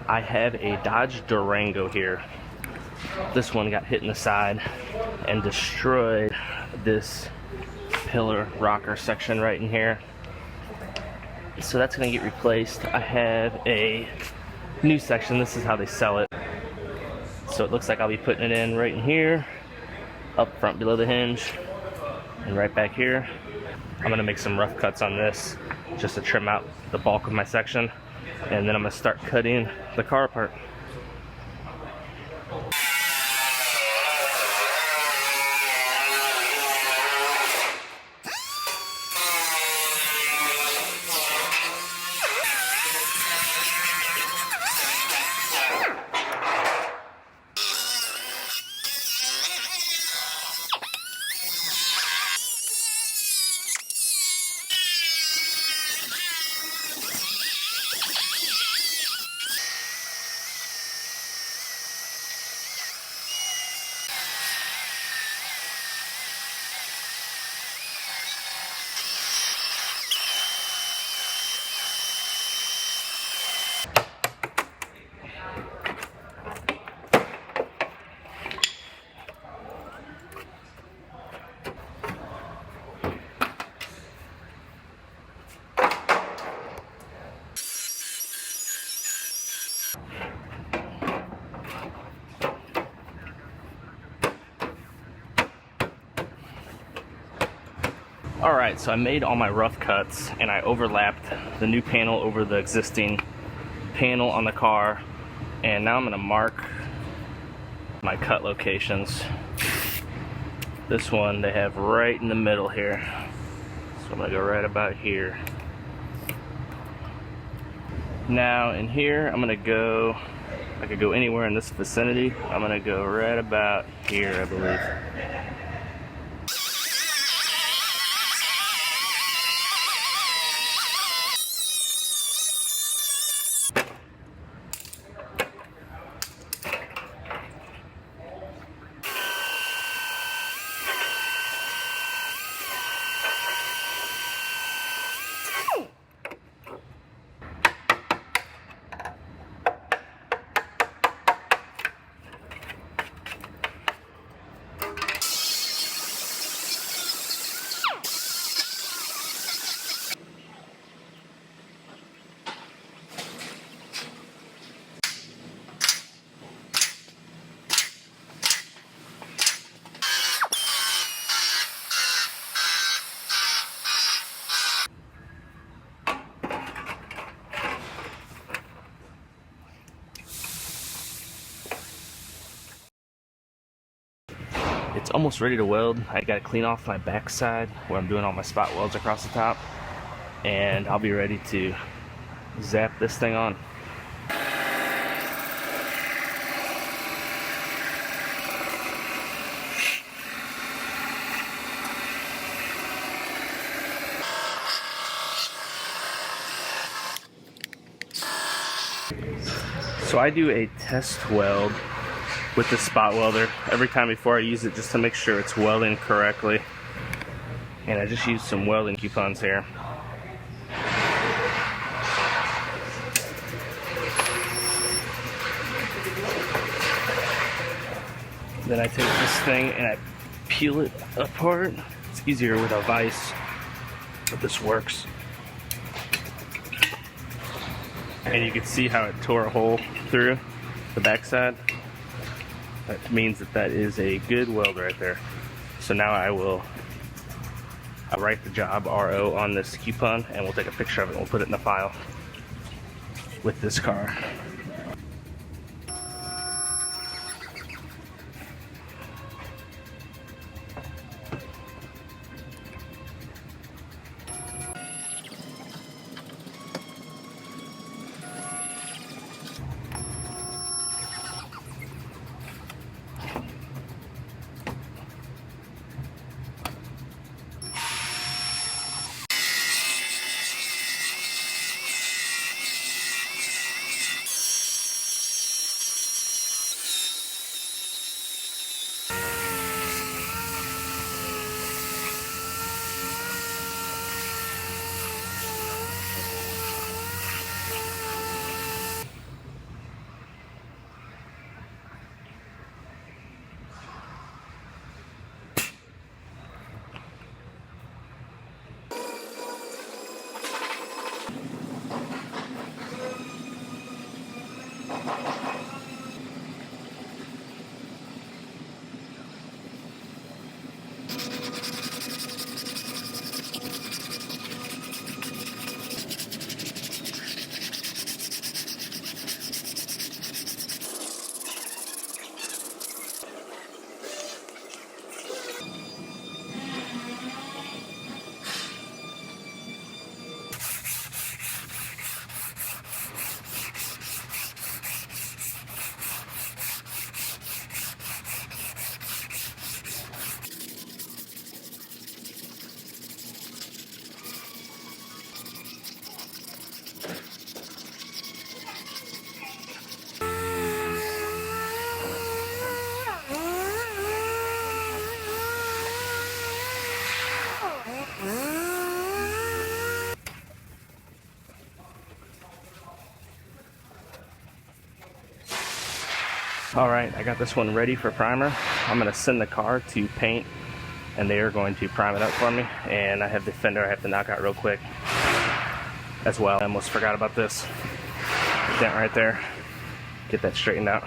I have a Dodge Durango here. This one got hit in the side and destroyed this pillar rocker section right in here. So that's going to get replaced. I have a new section. This is how they sell it. So it looks like I'll be putting it in right in here, up front below the hinge, and right back here. I'm going to make some rough cuts on this just to trim out the bulk of my section, and then I'm going to start cutting the car apart. Alright, so I made all my rough cuts and I overlapped the new panel over the existing panel on the car, and now I'm going to mark my cut locations. This one they have right in the middle here, so I'm going to go right about here. Now in here I'm going to go, I could go anywhere in this vicinity. I'm going to go right about here, I believe. It's almost ready to weld. I gotta clean off my backside where I'm doing all my spot welds across the top, and I'll be ready to zap this thing on. So I do a test weld with the spot welder every time before I use it, just to make sure it's welding correctly. And I just use some welding coupons here. Then I take this thing and I peel it apart. It's easier with a vise, but this works. And you can see how it tore a hole through the backside. That means that that is a good weld right there. So now I'll write the job RO on this coupon, and we'll take a picture of it and we'll put it in the file with this car. Alright, I got this one ready for primer. I'm going to send the car to paint, and they are going to prime it up for me. And I have the fender I have to knock out real quick as well. I almost forgot about this dent right there. Get that straightened out.